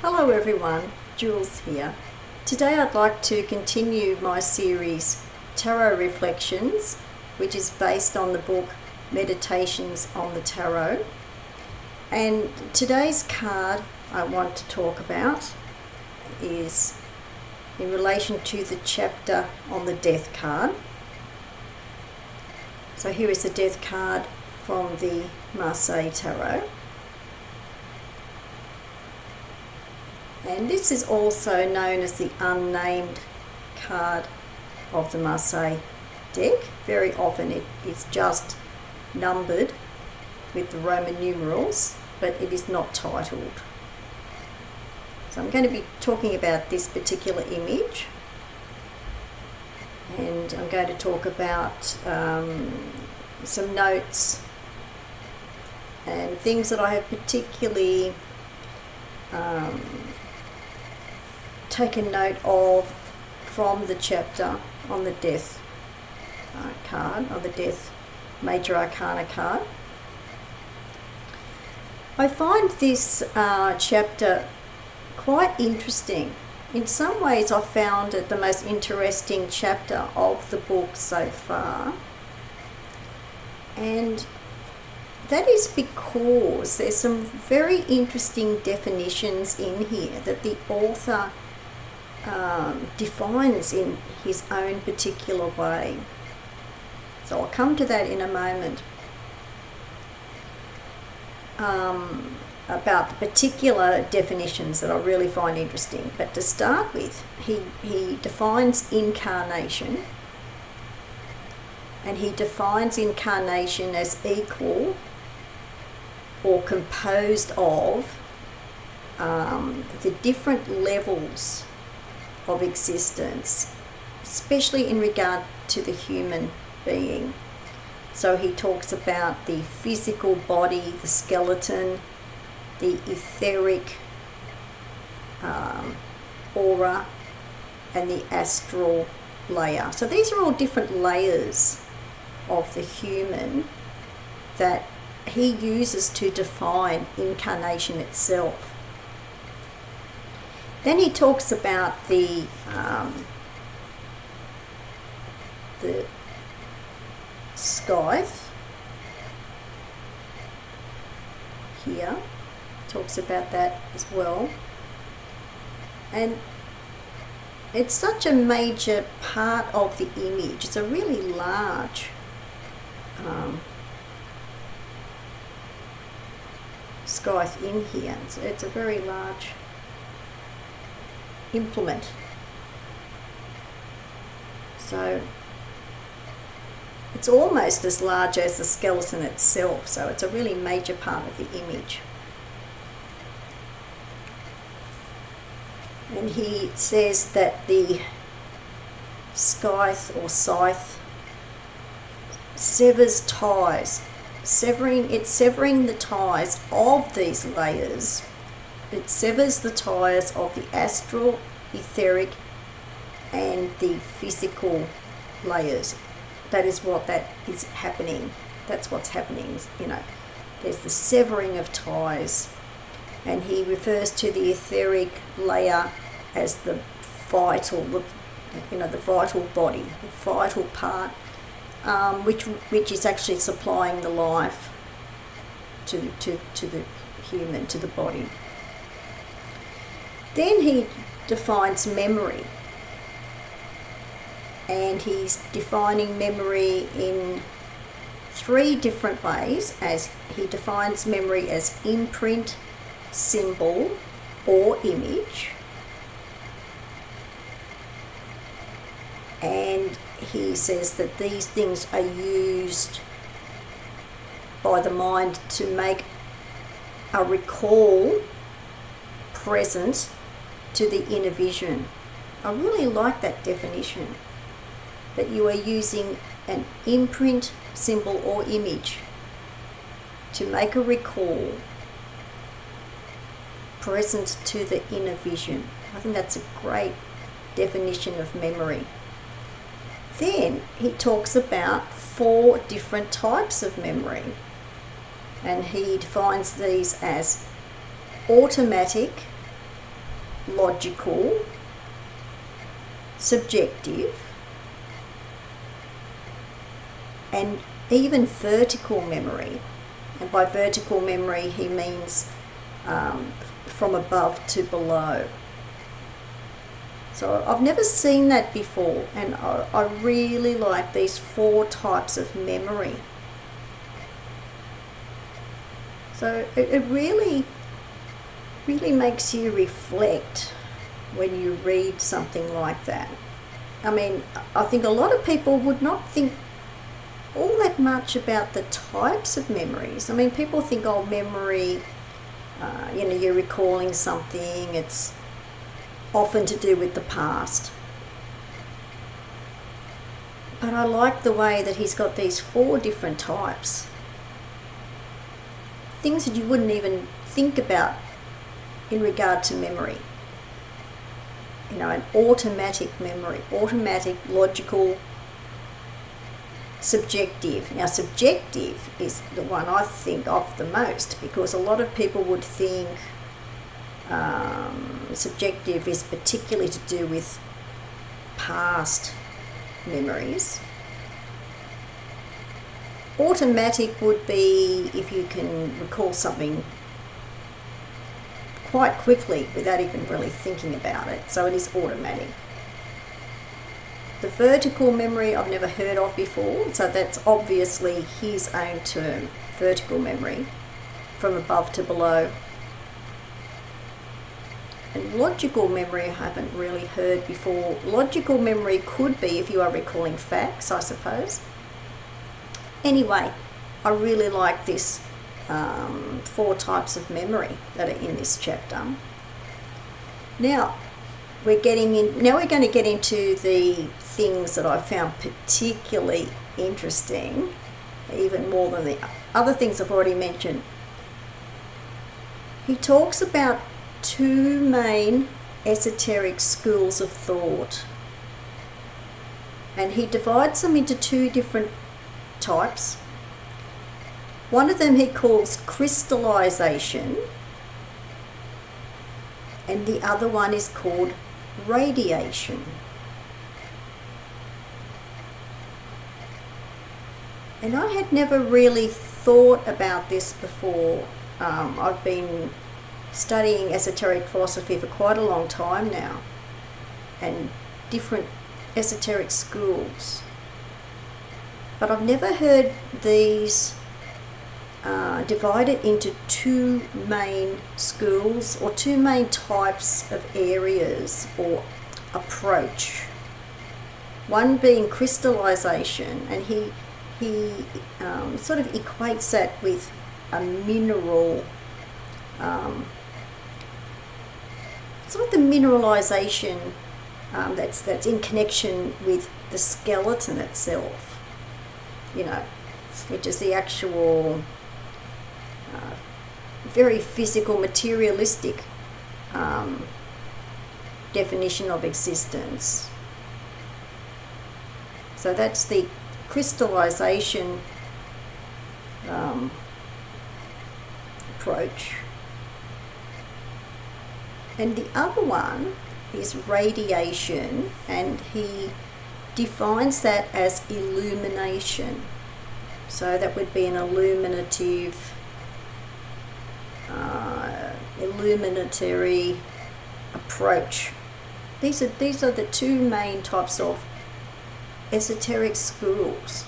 Hello everyone, Jules here. Today I'd like to continue my series Tarot Reflections, which is based on the book Meditations on the Tarot. And today's card I want to talk about is in relation to the chapter on the Death card. So here is the Death card from the Marseille Tarot. And this is also known as the unnamed card of the Marseille deck. Very often it is just numbered with the Roman numerals, but it is not titled. So I'm going to be talking about this particular image, and I'm going to talk about some notes and things that I have particularly taken note of from the chapter on the Death card, on the Death Major Arcana card. I find this chapter quite interesting. In some ways I found it the most interesting chapter of the book so far, and that is because there's some very interesting definitions in here that the author defines in his own particular way. So I'll come to that in a moment, about the particular definitions that I really find interesting. But to start with, he defines incarnation, and he defines incarnation as equal or composed of the different levels of existence, especially in regard to the human being. So he talks about the physical body, the skeleton, the etheric aura, and the astral layer. So these are all different layers of the human that he uses to define incarnation itself. Then he talks about the scythe here, talks about that as well. And it's such a major part of the image. It's a really large scythe in here. It's a very large implement. So it's almost as large as the skeleton itself, so it's a really major part of the image. And he says that the scythe or scythe severs ties, severing the ties of these layers. It severs the ties of the astral, etheric, and the physical layers. That is what that is happening. That's what's happening. There's the severing of ties, and he refers to the etheric layer as the vital, the vital body, the vital part, which is actually supplying the life to the human, to the body. Then he defines memory, and he's defining memory in three different ways. As he defines memory as imprint, symbol, or image. And he says that these things are used by the mind to make a recall present to the inner vision. I really like that definition, that you are using an imprint, symbol, or image to make a recall present to the inner vision. I think that's a great definition of memory. Then he talks about 4 different types of memory, and he defines these as automatic, logical, subjective, and even vertical memory. And by vertical memory, he means from above to below. So I've never seen that before, and I really like these 4 types of memory. So it really makes you reflect when you read something like that. I mean, I think a lot of people would not think all that much about the types of memories. I mean, people think, oh, memory, you're recalling something, it's often to do with the past. But I like the way that he's got these 4 different types. Things that you wouldn't even think about in regard to memory. An automatic memory, automatic, logical, subjective. Now, subjective is the one I think of the most, because a lot of people would think subjective is particularly to do with past memories. Automatic would be if you can recall something quite quickly without even really thinking about it, so it is automatic. The vertical memory I've never heard of before, so that's obviously his own term, vertical memory, from above to below. And logical memory I haven't really heard before. Logical memory could be if you are recalling facts, I suppose. Anyway, I really like this 4 types of memory that are in this chapter. Now we're going to get into the things that I found particularly interesting, even more than the other things I've already mentioned. He talks about 2 main esoteric schools of thought, and he divides them into 2 different types. One of them he calls crystallization, and the other one is called radiation. And I had never really thought about this before. I've been studying esoteric philosophy for quite a long time now, and different esoteric schools. But I've never heard these divided into 2 main schools or 2 main types of areas or approach. One being crystallization, and he sort of equates that with a mineral. It's like the mineralization that's in connection with the skeleton itself, which is the actual very physical, materialistic definition of existence. So that's the crystallization approach. And the other one is radiation, and he defines that as illumination. So that would be an illuminatory approach. These are the 2 main types of esoteric schools.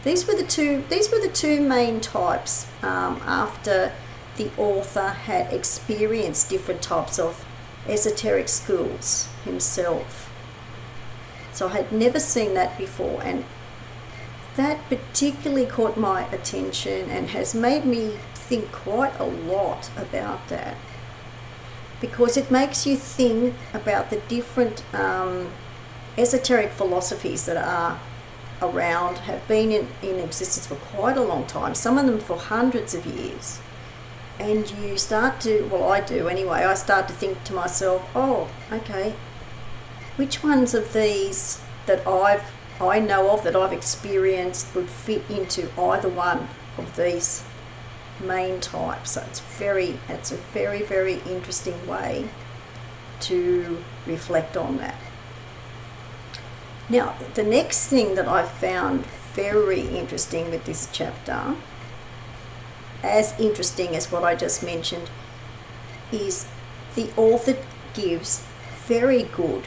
These were the two main types after the author had experienced different types of esoteric schools himself. So I had never seen that before, and that particularly caught my attention and has made me think quite a lot about that, because it makes you think about the different esoteric philosophies that are around, have been in existence for quite a long time, some of them for hundreds of years. And you start to, well, I do anyway, I start to think to myself, oh, okay, which ones of these that I know of, that I've experienced, would fit into either one of these main types? So it's a very, very interesting way to reflect on that. Now, the next thing that I found very interesting with this chapter, as interesting as what I just mentioned, is the author gives very good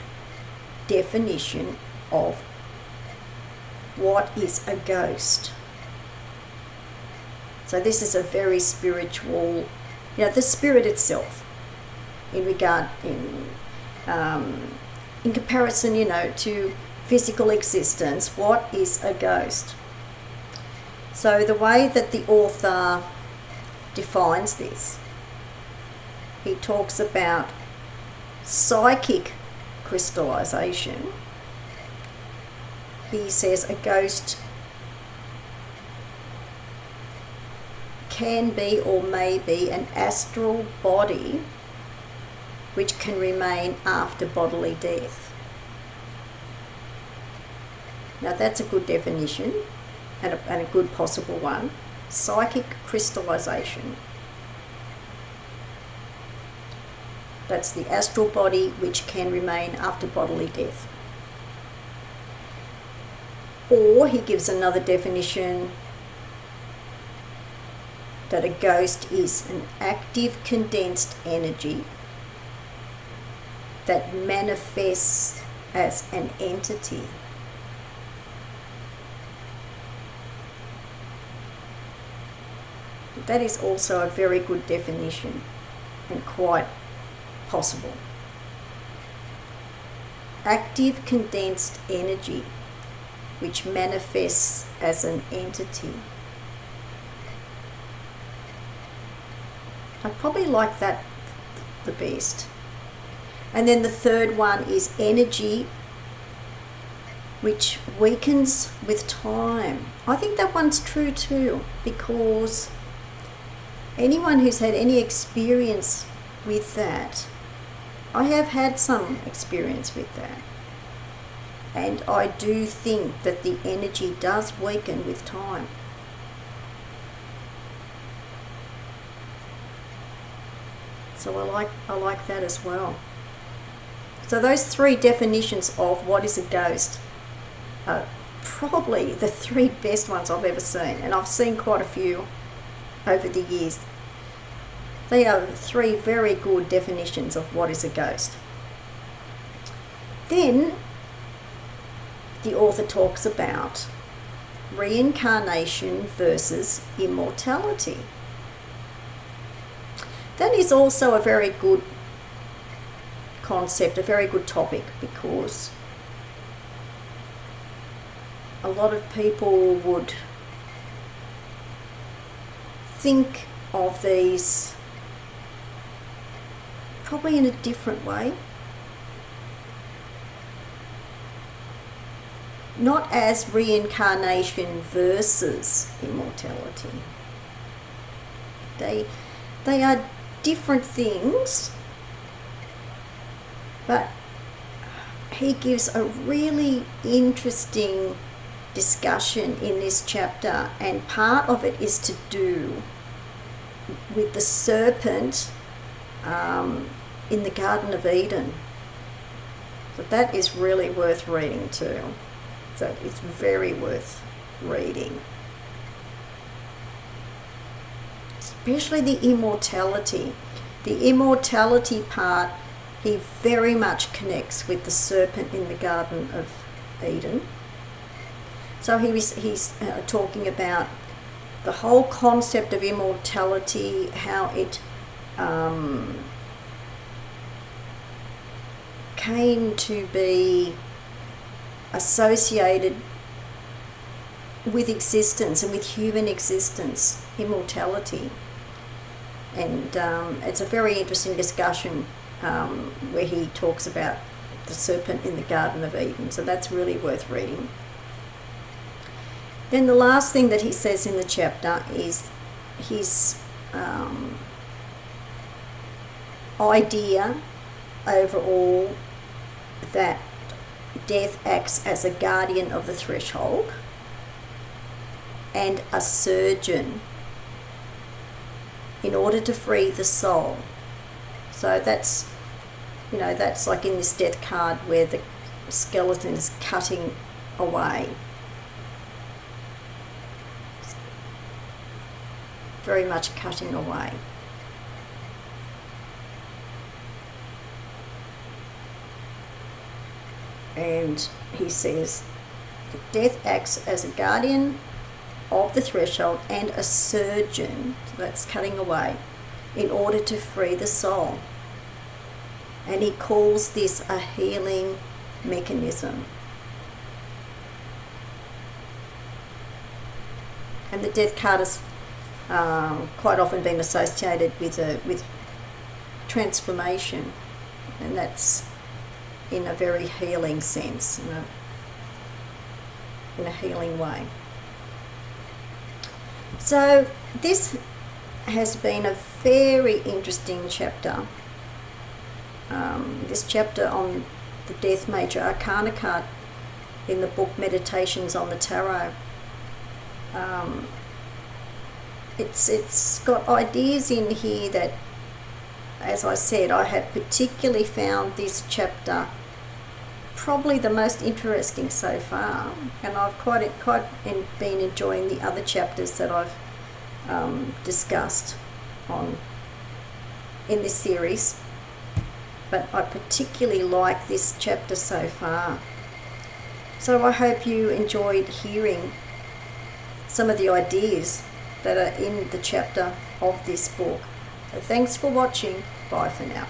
definition of what is a ghost. So this is a very spiritual, the spirit itself, in comparison, to physical existence. What is a ghost? So the way that the author defines this, he talks about psychic crystallization. He says a ghost can be or may be an astral body which can remain after bodily death. Now that's a good definition and a good possible one. Psychic crystallization. That's the astral body which can remain after bodily death. Or he gives another definition that a ghost is an active condensed energy that manifests as an entity. That is also a very good definition and quite possible. Active condensed energy which manifests as an entity. I probably like that the best. And then the third one is energy which weakens with time. I think that one's true too, because anyone who's had any experience with that, I have had some experience with that, and I do think that the energy does weaken with time. So I like that as well. So those three definitions of what is a ghost are probably the three best ones I've ever seen, and I've seen quite a few over the years. They are three very good definitions of what is a ghost. Then the author talks about reincarnation versus immortality. That is also a very good concept, a very good topic, because a lot of people would think of these probably in a different way. Not as reincarnation versus immortality. They are different things, but he gives a really interesting discussion in this chapter, and part of it is to do with the serpent in the Garden of Eden. So that is really worth reading too. So it's very worth reading. Especially the immortality. The immortality part, he very much connects with the serpent in the Garden of Eden. So he's talking about the whole concept of immortality, how it came to be associated with existence and with human existence, immortality. And it's a very interesting discussion where he talks about the serpent in the Garden of Eden. So that's really worth reading. Then the last thing that he says in the chapter is his idea overall that death acts as a guardian of the threshold and a surgeon in order to free the soul. So that's you know, that's like in this death card where the skeleton is cutting away. Very much cutting away. And he says, death acts as a guardian of the threshold and a surgeon, so that's cutting away, in order to free the soul. And he calls this a healing mechanism. And the death card has quite often been associated with transformation, and that's in a very healing sense, in a healing way. So this has been a very interesting chapter. This chapter on the Death Major Arcana card in the book Meditations on the Tarot. It's got ideas in here that, as I said, I have particularly found this chapter probably the most interesting so far, and I've quite been enjoying the other chapters that I've discussed in this series, but I particularly like this chapter so far. So I hope you enjoyed hearing some of the ideas that are in the chapter of this book. So thanks for watching. Bye for now.